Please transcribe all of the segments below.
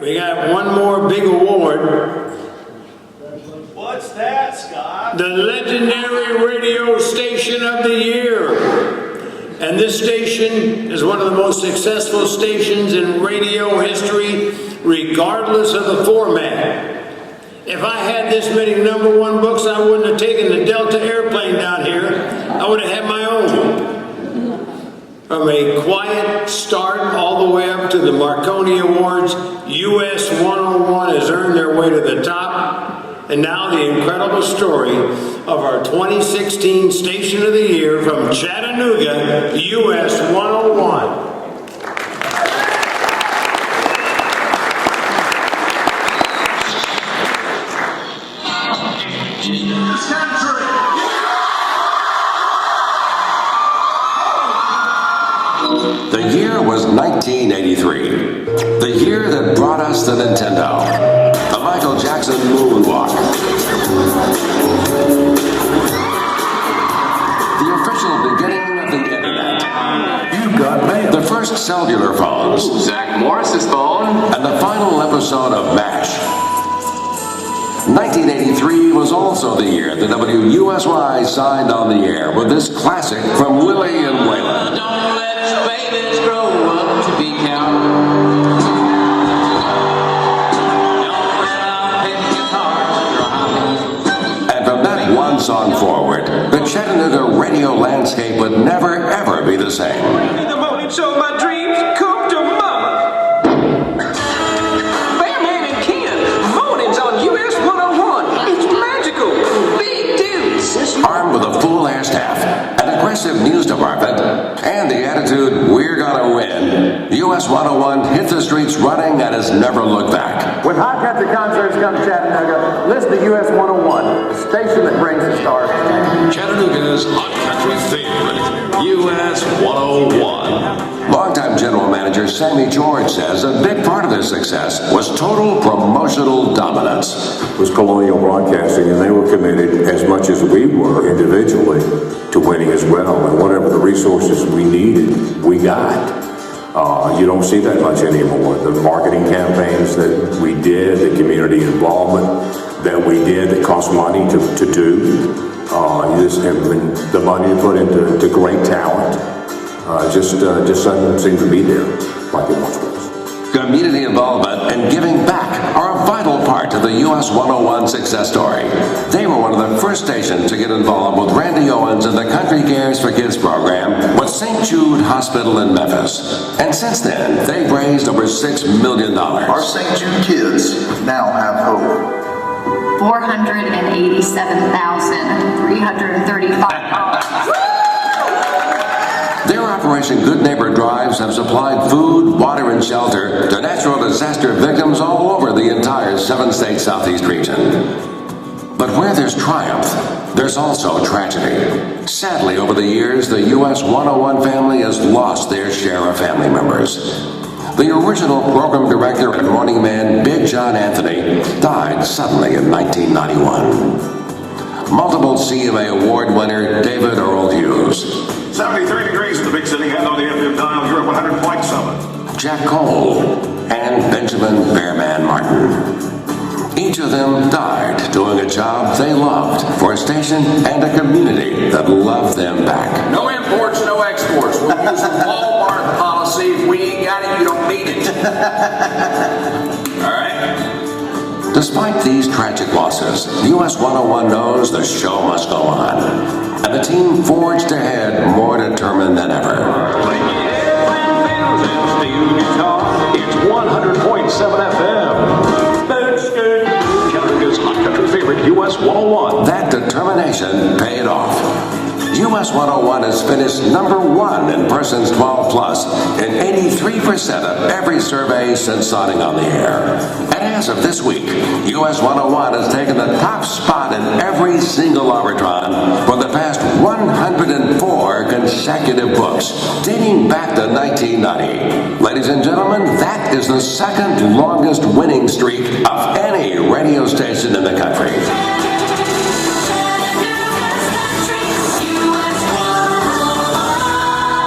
We got one more big award. What's that, Scott? The Legendary Radio Station of the Year. And this station is one of the most successful stations in radio history, regardless of the format. If I had this many #1 books, I wouldn't have taken the Delta airplane down here. I would have had my own. From a quiet start all the way up to the Marconi Awards, US 101 has earned their way to the top. And now the incredible story of our 2016 Station of the Year from Chattanooga, US 101. The year was 1983, the year that brought us the Nintendo, the Michael Jackson moonwalk, the official beginning of the internet. You got mail. The first cellular phones, Zach Morris's phone, and the final episode of MASH. 1983 was also the year that WUSY signed on the air with this classic from Willie and Waylon. Don't let your babies grow up to be cows. Don't let out hit guitars. And from that one song forward, the Chattanooga radio landscape would never ever be the same. In the morning show, my dreams come to mama. Batman and Ken, mornings on US 101. It's magical. Big dudes. Armed with a full air staff, an aggressive news department, and the attitude, we're gonna win, US 101 hit the streets running and has never looked back. When hot country concerts come to Chattanooga, listen to US 101, the station that brings the stars to town. Chattanooga's hot country favorite, US 101. Longtime general manager Sammy George says a big part of their success was total promotional dominance. It was Colonial Broadcasting, and they were committed as much as we were individually to winning as well. And whatever the resources we needed, we got. You don't see that much anymore. The marketing campaigns that we did, the community involvement that we did, that cost money to do. And the money you put into great talent just doesn't seem to be there like it once was. Community involvement and giving back are a vital part of the US 101 success story. They were one of the first stations to get involved with Randy Owens and the Country Cares for Kids program with St. Jude Hospital in Memphis. And since then, they've raised over $6 million. Our St. Jude kids now have hope. $487,335. Their Operation Good Neighbor drives have supplied food, water, and shelter to natural disaster victims all over the entire 7-state Southeast region. But where there's triumph, there's also tragedy. Sadly, over the years, the US 101 family has lost their share of family members. The original program director and morning man, Big John Anthony, died suddenly in 1991. Multiple CMA Award winner David Earl Hughes. 73 degrees in the big city, and on the FM dial, you're at 100.7. Jack Cole, and Benjamin Bearman Martin. Each of them died doing a job they loved for a station and a community that loved them back. No imports, no exports. We'll use the Walmart policy. If we ain't got it, you don't need it. All right? Despite these tragic losses, US 101 knows the show must go on. And the team forged ahead more determined than ever. It's 100.7 FM. Chattanooga's hot country favorite, US 101. That determination paid off. US 101 has finished #1 in persons 12 plus in 83% of every survey since starting on the air. And as of this week, US 101 has taken the top spot in every single Arbitron for the past 104 consecutive books, dating back to 1990. Ladies and gentlemen, that is the second longest winning streak of any radio station in the country.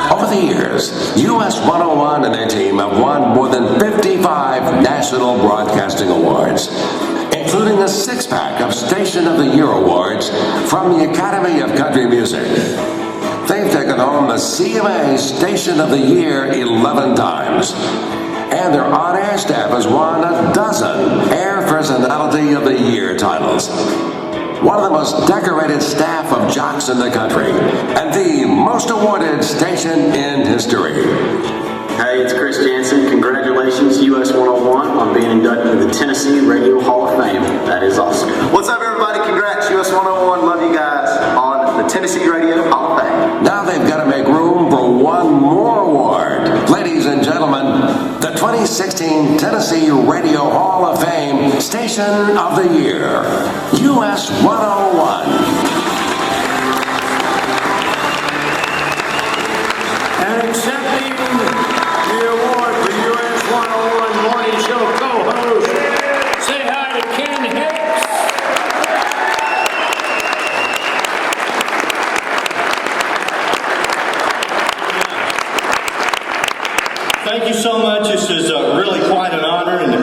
Over Over the years, US 101 and their team have won more than 55 national broadcasting awards, including a six-pack of Station of the Year awards from the Academy of Country Music. They've taken home the CMA Station of the Year 11 times. And their on-air staff has won a dozen Air Personality of the Year titles. One of the most decorated staff of jocks in the country, and the most awarded station in history. Hey, it's Chris Jansen. Congratulations, US 101, on being inducted into the Tennessee Radio Hall of Fame. That is awesome. What's up, everybody? Congrats, US 101. Love you guys on the Tennessee Radio Hall of Fame. Now they've got to make room for one more award. Ladies and gentlemen, the 2016 Tennessee Radio Hall of Fame Station of the Year, US 101. And accepting the award for US 101 Morning Show co-host, say hi to Ken Hicks. Thank you so much. This is really quite an honor, and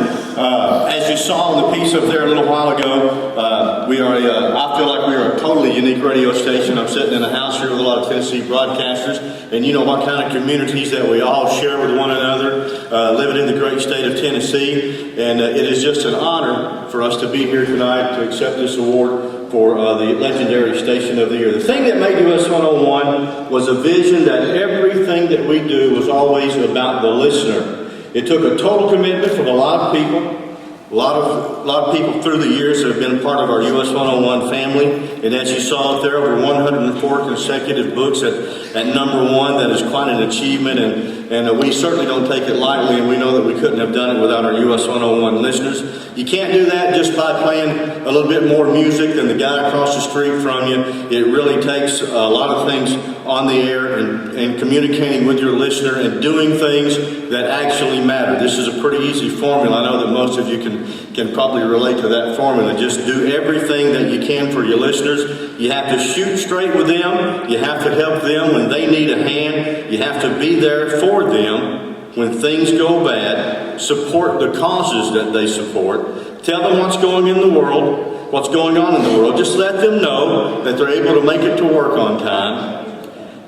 as you saw in the piece up there a little while ago, I feel like we are a totally unique radio station. I'm sitting in a house here with a lot of Tennessee broadcasters, and you know what kind of communities that we all share with one another, living in the great state of Tennessee, and it is just an honor for us to be here tonight to accept this award for the legendary Station of the Year. The thing that made US 101 was a vision that everything that we do was always about the listener. It took a total commitment from a lot of people. A lot of people through the years that have been a part of our US 101 family, and as you saw up there, over 104 consecutive books at number one. That is quite an achievement, and we certainly don't take it lightly, and we know that we couldn't have done it without our US 101 listeners. You can't do that just by playing a little bit more music than the guy across the street from you. It really takes a lot of things on the air and communicating with your listener and doing things that actually matter. This is a pretty easy formula. I know that most of you can probably relate to that formula. Just do everything that you can for your listeners. You have to shoot straight with them. You have to help them when they need a hand. You have to be there for them when things go bad. Support the causes that they support. Tell them what's going in the world, what's going on in the world. Just let them know that they're able to make it to work on time.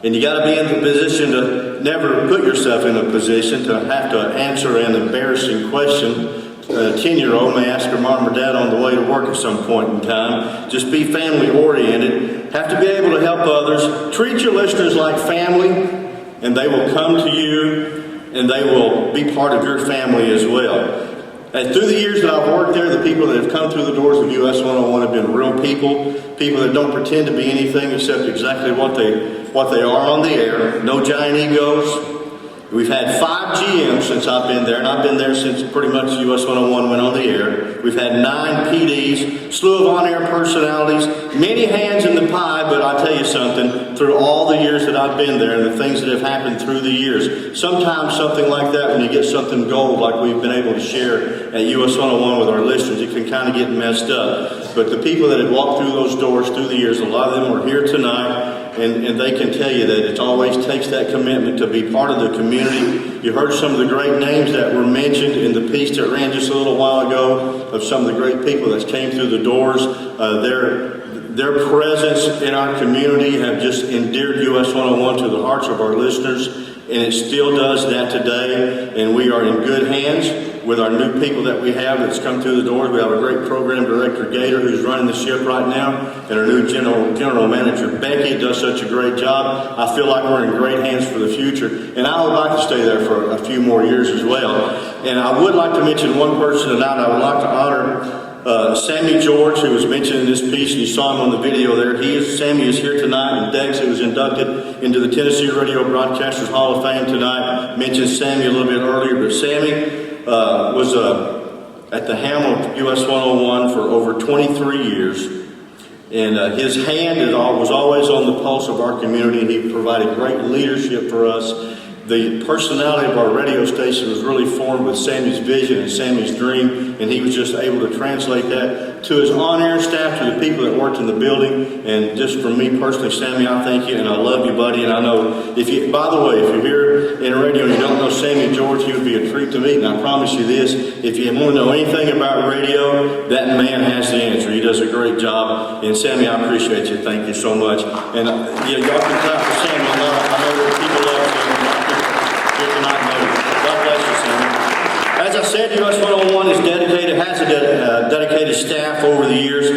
And you got to be in the position to never put yourself in a position to have to answer an embarrassing question. A 10-year-old may ask her mom or dad on the way to work at some point in time. Just be family oriented. Have to be able to help others. Treat your listeners like family, and they will come to you, and they will be part of your family as well. And through the years that I've worked there, the people that have come through the doors of US 101 have been real people that don't pretend to be anything except exactly what they are on the air. No giant egos. We've had 5 GMs since I've been there, and I've been there since pretty much US 101 went on the air. We've had 9 PDs, slew of on-air personalities, many hands in the pie, but I'll tell you something, through all the years that I've been there and the things that have happened through the years, sometimes something like that, when you get something gold like we've been able to share at US 101 with our listeners, it can kind of get messed up. But the people that have walked through those doors through the years, a lot of them are here tonight. And they can tell you that it always takes that commitment to be part of the community. You heard some of the great names that were mentioned in the piece that ran just a little while ago of some of the great people that came through the doors. Their presence in our community have just endeared US 101 to the hearts of our listeners, and it still does that today. And we are in good hands with our new people that we have that's come through the doors. We have a great program director, Gator, who's running the ship right now, and our new general manager, Becky, does such a great job. I feel like we're in great hands for the future, and I would like to stay there for a few more years as well. And I would like to mention one person tonight. I would like to honor Sammy George, who was mentioned in this piece, and you saw him on the video there. Sammy is here tonight, and Dex, who was inducted into the Tennessee Radio Broadcasters Hall of Fame tonight, mentioned Sammy a little bit earlier, but Sammy was at the helm of US 101 for over 23 years, and his hand was always on the pulse of our community. He provided great leadership for us, the personality of our radio station was really formed with Sammy's vision and Sammy's dream, and he was just able to translate that to his on-air staff, to the people that worked in the building. And just for me personally, Sammy, I thank you, and I love you, buddy. And I know if you, by the way, if you're here in radio and you don't know Sammy George, he would be a treat to meet. And I promise you this: if you want to know anything about radio, that man has the answer. He does a great job. And Sammy, I appreciate you. Thank you so much. And yeah, y'all can clap for Sammy. I know that people love Sammy. Here tonight, God bless you, Sammy. As I said, US 101 is dedicated, has a dedicated staff over the years,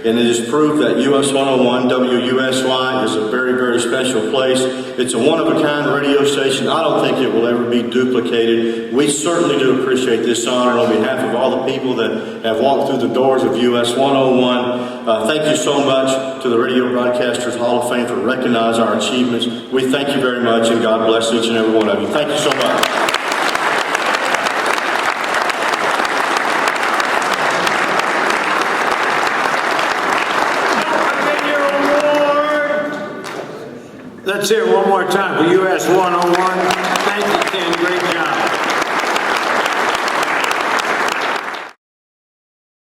and it is proof that US 101, WUSY, is a very, very special place. It's a one-of-a-kind radio station. I don't think it will ever be duplicated. We certainly do appreciate this honor on behalf of all the people that have walked through the doors of US 101. Thank you so much to the Radio Broadcasters Hall of Fame for recognizing our achievements. We thank you very much, and God bless each and every one of you. Thank you so much. Let's hear it one more time for US 101. Thank you.